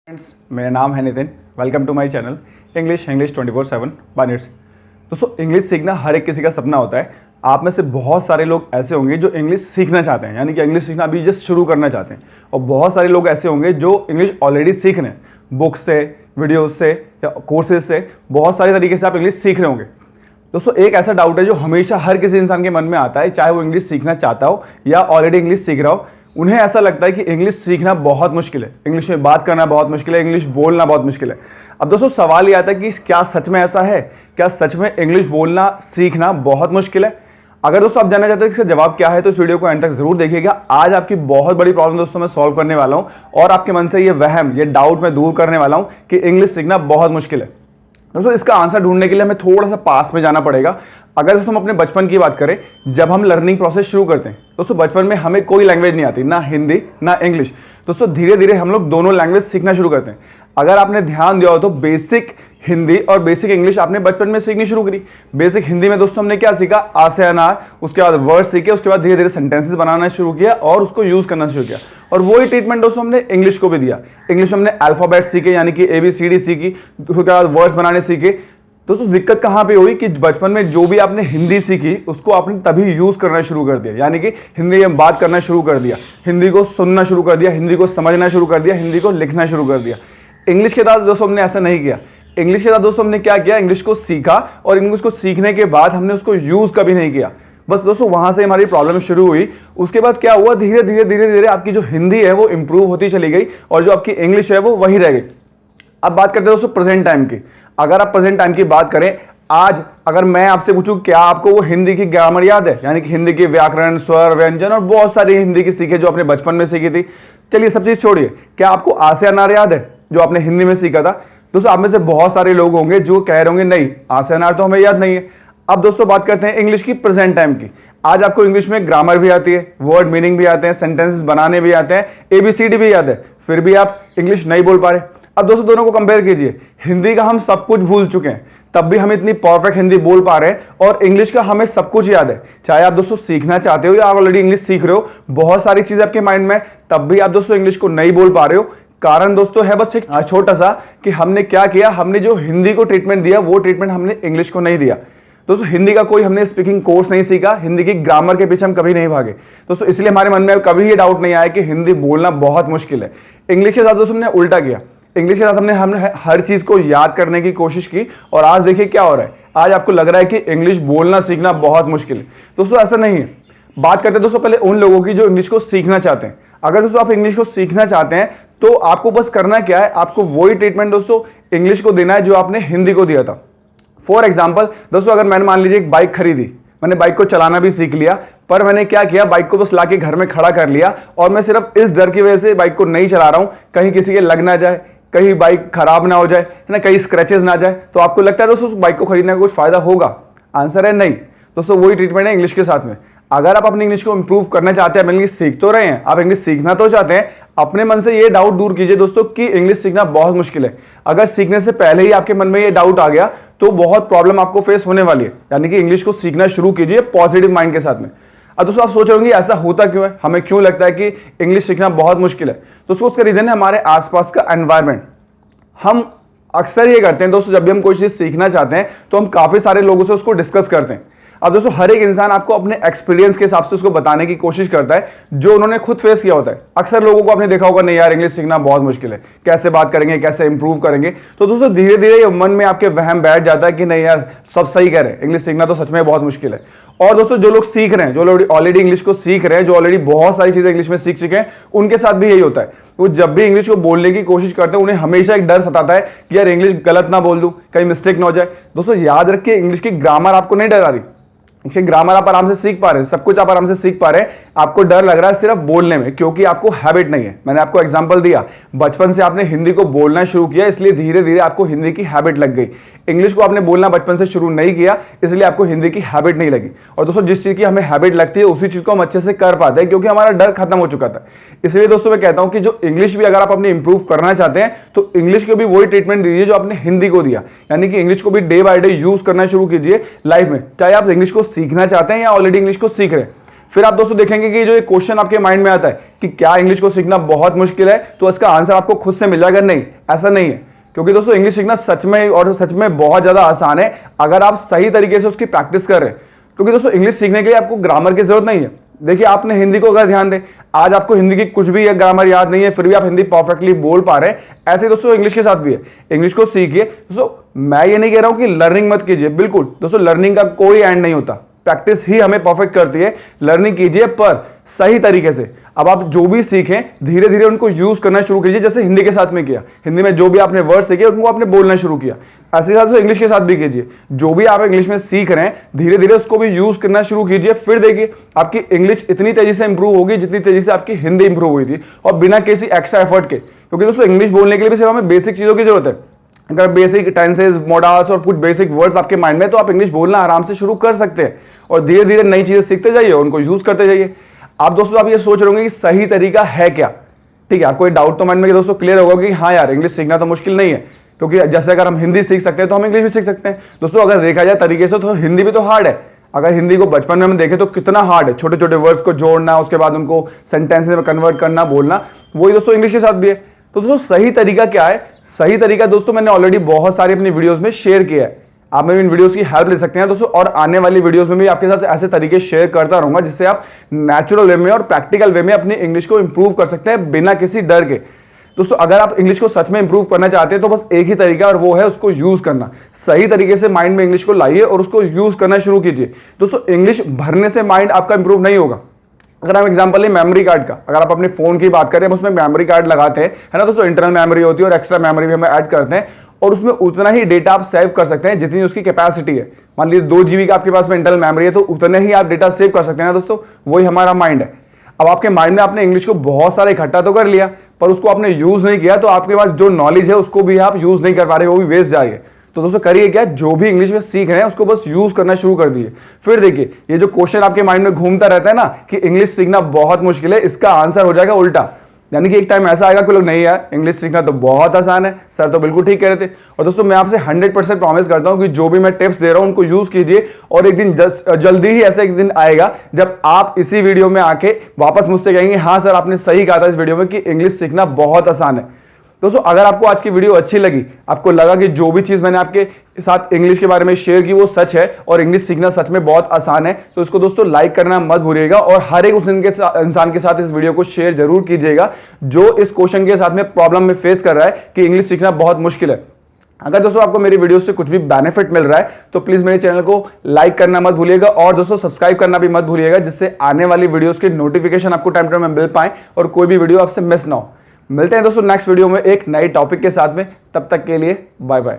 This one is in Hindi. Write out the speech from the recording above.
फ्रेंड्स, मेरा नाम है Nitin. Welcome to my channel English 24/7 by Nits. दोस्तों, इंग्लिश सीखना हर एक किसी का सपना होता है। आप में से बहुत सारे लोग ऐसे होंगे जो इंग्लिश सीखना चाहते हैं, यानी कि इंग्लिश सीखना अभी जस्ट शुरू करना चाहते हैं, और बहुत सारे लोग ऐसे होंगे जो इंग्लिश ऑलरेडी सीख रहे हैं, बुक्स से, वीडियोज़ से या कोर्सेज से। बहुत सारे तरीके से आप इंग्लिश सीख रहे होंगे। दोस्तों, एक ऐसा डाउट है जो हमेशा हर किसी इंसान के मन में आता है, चाहे वो इंग्लिश सीखना चाहता हो या ऑलरेडी इंग्लिश सीख रहा हो। उन्हें ऐसा लगता है कि इंग्लिश सीखना बहुत मुश्किल है, इंग्लिश में बात करना बहुत मुश्किल है, इंग्लिश बोलना बहुत मुश्किल है। अब दोस्तों, सवाल ये आता है कि क्या सच में ऐसा है? क्या सच में इंग्लिश बोलना सीखना बहुत मुश्किल है? अगर दोस्तों आप जानना चाहते हैं कि इसका जवाब क्या है तो इस वीडियो को एंड तक जरूर देखिएगा। आज आपकी बहुत बड़ी प्रॉब्लम दोस्तों मैं सॉल्व करने वाला हूं और आपके मन से ये वहम, ये डाउट मैं दूर करने वाला हूं कि इंग्लिश सीखना बहुत मुश्किल है। दोस्तों, इसका आंसर ढूंढने के लिए हमें थोड़ा सा पास में जाना पड़ेगा। अगर दोस्तों हम अपने बचपन की बात करें, जब हम लर्निंग प्रोसेस शुरू करते हैं, दोस्तों बचपन में हमें कोई लैंग्वेज नहीं आती, ना हिंदी ना इंग्लिश। दोस्तों, धीरे धीरे हम लोग दोनों लैंग्वेज सीखना शुरू करते हैं। अगर आपने ध्यान दिया हो तो बेसिक हिंदी और बेसिक इंग्लिश आपने बचपन में सीखनी शुरू करी। बेसिक हिंदी में दोस्तों हमने क्या सीखा? आ से अनार, उसके बाद वर्ड सीखे, उसके बाद धीरे धीरे सेंटेंसेस बनाना शुरू किया और उसको यूज करना शुरू किया। और वही ट्रीटमेंट दोस्तों हमने इंग्लिश को भी दिया। इंग्लिश में हमने अल्फाबेट सीखे, यानी कि ABCD सीखी, उसके बाद वर्ड्स बनाने सीखे। दोस्तों, दिक्कत कहाँ पे हुई कि बचपन में जो भी आपने हिंदी सीखी उसको आपने तभी यूज करना शुरू कर दिया, यानी कि हिंदी में बात करना शुरू कर दिया, हिंदी को सुनना शुरू कर दिया, हिंदी को समझना शुरू कर दिया, हिंदी को लिखना शुरू कर दिया। इंग्लिश के साथ दोस्तों हमने ऐसा नहीं किया। इंग्लिश के साथ दोस्तों हमने क्या किया? इंग्लिश को सीखा और इंग्लिश को सीखने के बाद हमने उसको यूज कभी नहीं किया। बस दोस्तों वहां से हमारी प्रॉब्लम शुरू हुई। उसके बाद क्या हुआ? धीरे धीरे धीरे धीरे आपकी जो हिंदी है वो इंप्रूव होती चली गई और जो आपकी इंग्लिश है वो वही रह गई। अब बात करते हैं दोस्तों प्रेजेंट टाइम की। अगर आप प्रेजेंट टाइम की बात करें, आज अगर मैं आपसे पूछूं क्या आपको वो हिंदी की ग्रामर याद है, यानी कि हिंदी के व्याकरण, स्वर, व्यंजन और बहुत सारी हिंदी की सीखे जो आपने बचपन में सीखी थी। चलिए सब चीज छोड़िए, क्या आपको आ से अनार याद है जो आपने हिंदी में सीखा था? दोस्तों, आप में से बहुत सारे लोग होंगे जो कह रहे होंगे नहीं, आ से अनार तो हमें याद नहीं है। अब दोस्तों बात करते हैं इंग्लिश की प्रेजेंट टाइम की। आज आपको इंग्लिश में ग्रामर भी आती है, वर्ड मीनिंग भी आते हैं, सेंटेंसेस बनाने भी आते हैं, ABCD भी याद है, फिर भी आप इंग्लिश नहीं बोल पा रहे। अब दोस्तों दोनों को कंपेयर कीजिए। हिंदी का हम सब कुछ भूल चुके हैं, तब भी हम इतनी परफेक्ट हिंदी बोल पा रहे हैं, और इंग्लिश का हमें सब कुछ याद है। चाहे आप दोस्तों सीखना चाहते हो या आप ऑलरेडी इंग्लिश सीख रहे हो, बहुत सारी चीजें आपके माइंड में, तब भी आप दोस्तों इंग्लिश को नहीं बोल पा रहे हो। कारण दोस्तों है बस एक छोटा सा कि हमने क्या किया, हमने जो हिंदी को ट्रीटमेंट दिया वो ट्रीटमेंट हमने इंग्लिश को नहीं दिया। दोस्तों, हिंदी का कोई हमने स्पीकिंग कोर्स नहीं सीखा, हिंदी की ग्रामर के पीछे हम कभी नहीं भागे। दोस्तों, इसलिए हमारे मन में कभी ये डाउट नहीं आया कि हिंदी बोलना बहुत मुश्किल है। इंग्लिश के साथ दोस्तों हमने उल्टा किया। इंग्लिश के साथ हमने हर चीज को याद करने की कोशिश की, और आज देखिए क्या हो रहा है। आज आपको लग रहा है कि इंग्लिश बोलना सीखना बहुत मुश्किल है। दोस्तों, ऐसा नहीं है। बात करते हैं दोस्तों पहले उन लोगों की जो इंग्लिश को सीखना चाहते हैं। अगर दोस्तों आप इंग्लिश को सीखना चाहते हैं तो आपको बस करना क्या है? आपको वही ट्रीटमेंट दोस्तों इंग्लिश को देना है जो आपने हिंदी को दिया था। फॉर एग्जाम्पल दोस्तों, अगर मैंने मान लीजिए एक बाइक खरीदी, मैंने बाइक को चलाना भी सीख लिया, पर मैंने क्या किया? बाइक को बस लाके घर में खड़ा कर लिया, और मैं सिर्फ इस डर की वजह से बाइक को नहीं चला रहा हूं कहीं किसी के लग ना जाए, कहीं बाइक खराब ना हो जाए, है ना, कहीं स्क्रैचेस ना जाए। तो आपको लगता है दोस्तों उस बाइक को खरीदने का कुछ फायदा होगा? आंसर है नहीं। दोस्तों, वही ट्रीटमेंट है इंग्लिश के साथ में। अगर आप अपनी इंग्लिश को इंप्रूव करना चाहते हैं, इंग्लिश सीख तो रहे हैं, आप इंग्लिश सीखना तो चाहते हैं, अपने मन से ये डाउट दूर कीजिए दोस्तों कि इंग्लिश सीखना बहुत मुश्किल है। अगर सीखने से पहले ही आपके मन में ये डाउट आ गया तो बहुत प्रॉब्लम आपको फेस होने वाली है। यानी कि इंग्लिश को सीखना शुरू कीजिए पॉजिटिव माइंड के साथ में। अब दोस्तों आप सोच रहे होंगे ऐसा होता क्यों है, हमें क्यों लगता है कि इंग्लिश सीखना बहुत मुश्किल है? दोस्तों, उसका रीजन है हमारे आसपास का एनवायरमेंट। हम अक्सर ये करते हैं दोस्तों, जब भी हम कोई चीज सीखना चाहते हैं तो हम काफी सारे लोगों से उसको डिस्कस करते हैं। अब दोस्तों हर एक इंसान आपको अपने एक्सपीरियंस के हिसाब से उसको बताने की कोशिश करता है जो उन्होंने खुद फेस किया होता है। अक्सर लोगों को आपने देखा होगा, नहीं यार इंग्लिश सीखना बहुत मुश्किल है, कैसे बात करेंगे, कैसे इंप्रूव करेंगे। तो दोस्तों धीरे धीरे ये मन में आपके वहम बैठ जाता है कि नहीं यार सब सही कह रहे हैं, इंग्लिश सीखना तो सच में बहुत मुश्किल है। और दोस्तों जो लोग सीख रहे हैं, जो लोग ऑलरेडी इंग्लिश को सीख रहे हैं, जो ऑलरेडी बहुत सारी चीजें इंग्लिश में सीख चुके हैं, उनके साथ भी यही होता है। वो जब भी इंग्लिश को बोलने की कोशिश करते हैं उन्हें हमेशा एक डर सताता है कि यार इंग्लिश गलत ना बोल दूं, कहीं मिस्टेक ना हो जाए। दोस्तों याद रखिए, इंग्लिश की ग्रामर आपको नहीं डरा रही। इसके ग्रामर आप आराम से सीख पा रहे हैं, सब कुछ आप आराम से सीख पा रहे हैं। आपको डर लग रहा है सिर्फ बोलने में, क्योंकि आपको हैबिट नहीं है। मैंने आपको एग्जांपल दिया, बचपन से आपने हिंदी को बोलना शुरू किया, इसलिए धीरे धीरे आपको हिंदी की हैबिट लग गई। इंग्लिश को आपने बोलना बचपन से शुरू नहीं किया, इसलिए आपको हिंदी की हैबिट नहीं लगी। और दोस्तों जिस चीज की हमें हैबिट लगती है उसी चीज को हम अच्छे से कर पाते हैं, क्योंकि हमारा डर खत्म हो चुका था। इसलिए दोस्तों मैं कहता हूं कि जो इंग्लिश भी अगर आप अपनी इंप्रूव करना चाहते हैं तो इंग्लिश को भी वही ट्रीटमेंट दीजिए जो आपने हिंदी को दिया। यानी कि इंग्लिश को भी डे बाय डे यूज करना शुरू कीजिए लाइफ में, चाहे आप इंग्लिश को सीखना चाहते हैं या ऑलरेडी इंग्लिश को सीख रहे हैं। फिर आप दोस्तों देखेंगे कि जो ये क्वेश्चन आपके माइंड में आता है कि क्या इंग्लिश को सीखना बहुत मुश्किल है, तो इसका आंसर आपको खुद से मिल जाएगा। नहीं, ऐसा नहीं है, क्योंकि दोस्तों इंग्लिश सीखना सच में बहुत ज्यादा आसान है अगर आप सही तरीके से उसकी प्रैक्टिस कर रहे हैं। क्योंकि दोस्तों इंग्लिश सीखने के लिए आपको ग्रामर की जरूरत नहीं है। देखिए, आपने हिंदी को अगर ध्यान दें, आज आपको हिंदी की कुछ भी ग्रामर याद नहीं है, फिर भी आप हिंदी परफेक्टली बोल पा रहे हैं। ऐसे दोस्तों इंग्लिश के साथ भी है। इंग्लिश को सीखिए दोस्तों। मैं ये नहीं कह रहा हूं कि लर्निंग मत कीजिए, बिल्कुल दोस्तों, लर्निंग का कोई एंड नहीं होता, प्रैक्टिस ही हमें परफेक्ट करती है। लर्निंग कीजिए पर सही तरीके से। अब आप जो भी सीखें धीरे धीरे उनको यूज करना शुरू कीजिए, जैसे हिंदी के साथ में किया। हिंदी में जो भी आपने वर्ड सीखे उनको आपने बोलना शुरू किया, ऐसे साथ तो इंग्लिश के साथ भी कीजिए। जो भी आप इंग्लिश में सीख रहे हैं धीरे धीरे उसको भी यूज करना शुरू कीजिए। फिर देखिए आपकी इंग्लिश इतनी तेजी से इंप्रूव होगी जितनी तेजी से आपकी हिंदी इंप्रूव हुई थी, और बिना किसी एक्स्ट्रा एफर्ट के। क्योंकि दोस्तों इंग्लिश बोलने के लिए भी सिर्फ हमें बेसिक चीजों की जरूरत है। अगर बेसिक टेंसेस, मोडाल्स और कुछ बेसिक वर्ड्स आपके माइंड में, तो आप इंग्लिश बोलना आराम से शुरू कर सकते हैं। और धीरे धीरे नई चीजें सीखते जाइए, उनको यूज करते जाइए। आप दोस्तों आप ये सोच रहे होंगे कि सही तरीका है क्या। ठीक है, आपको डाउट तो माइंड में दोस्तों क्लियर होगा कि हाँ यार, इंग्लिश सीखना तो मुश्किल नहीं है, क्योंकि जैसे अगर हम हिंदी सीख सकते हैं तो हम इंग्लिश भी सीख सकते हैं। दोस्तों अगर देखा जाए तरीके से तो हिंदी भी तो हार्ड है। अगर हिंदी को बचपन में हम देखें तो कितना हार्ड है, छोटे छोटे वर्ड्स को जोड़ना, उसके बाद उनको सेंटेंसेस में कन्वर्ट करना, बोलना। वही दोस्तों इंग्लिश के साथ भी है। तो दोस्तों सही तरीका क्या है? सही तरीका दोस्तों मैंने ऑलरेडी बहुत सारी अपनी वीडियोस में शेयर किया है। आप मेरी इन वीडियोस की हेल्प ले सकते हैं दोस्तों, और आने वाली वीडियोस में भी आपके साथ ऐसे तरीके शेयर करता रहूंगा जिससे आप नेचुरल वे में और प्रैक्टिकल वे में अपनी इंग्लिश को इंप्रूव कर सकते हैं बिना किसी डर के। दोस्तों अगर आप इंग्लिश को सच में इंप्रूव करना चाहते हैं तो बस एक ही तरीका, और वो है उसको यूज करना। सही तरीके से माइंड में इंग्लिश को लाइए और उसको यूज करना शुरू कीजिए। दोस्तों इंग्लिश भरने से माइंड आपका इंप्रूव नहीं होगा। अगर हम एग्जांपल लें मेमोरी कार्ड का, अगर आप अपने फोन की बात करें, हम उसमें मेमोरी कार्ड लगाते हैं, है ना दोस्तों, इंटरनल मेमोरी होती है और एक्स्ट्रा मेमोरी भी हम ऐड करते हैं, और उसमें उतना ही डेटा आप सेव कर सकते हैं जितनी उसकी कैपेसिटी है। मान लीजिए 2 GB का आपके पास में इंटरनल मेमोरी है, तो उतने ही आप डेटा सेव कर सकते हैं ना दोस्तों। वही हमारा माइंड है। अब आपके माइंड में आपने इंग्लिश को बहुत सारा इकट्ठा तो कर लिया, पर उसको आपने यूज नहीं किया, तो आपके पास जो नॉलेज है उसको भी आप यूज नहीं कर पा रहे, वो भी वेस्ट जा रही है। तो दोस्तों करिए क्या, जो भी इंग्लिश में सीख रहे हैं उसको बस यूज करना शुरू कर दिए। फिर देखिए ये जो क्वेश्चन आपके माइंड में घूमता रहता है ना कि इंग्लिश सीखना बहुत मुश्किल है, इसका आंसर हो जाएगा उल्टा। यानी कि एक टाइम ऐसा आएगा कि लोग, नहीं यार इंग्लिश सीखना तो बहुत आसान है, सर तो बिल्कुल ठीक कह रहे थे। और दोस्तों मैं आपसे 100% प्रॉमिस करता हूं कि जो भी मैं टिप्स दे रहा हूं उनको यूज कीजिए, और एक दिन जल्दी ही ऐसा एक दिन आएगा जब आप इसी वीडियो में आके वापस मुझसे कहेंगे, हाँ सर आपने सही कहा था इस वीडियो में कि इंग्लिश सीखना बहुत आसान है। दोस्तों अगर आपको आज की वीडियो अच्छी लगी, आपको लगा कि जो भी चीज मैंने आपके साथ इंग्लिश के बारे में शेयर की वो सच है और इंग्लिश सीखना सच में बहुत आसान है, तो इसको दोस्तों लाइक करना मत भूलिएगा, और हर एक उस इंसान के साथ इस वीडियो को शेयर जरूर कीजिएगा जो इस क्वेश्चन के साथ में प्रॉब्लम में फेस कर रहा है कि इंग्लिश सीखना बहुत मुश्किल है। अगर दोस्तों आपको मेरी वीडियो से कुछ भी बेनिफिट मिल रहा है तो प्लीज मेरे चैनल को लाइक करना मत भूलिएगा, और दोस्तों सब्सक्राइब करना भी मत भूलिएगा, जिससे आने वाली वीडियोस के नोटिफिकेशन आपको टाइम टू टाइम मिल पाए और कोई भी वीडियो आपसे मिस ना हो। मिलते हैं दोस्तों नेक्स्ट वीडियो में एक नए टॉपिक के साथ में। तब तक के लिए बाय बाय।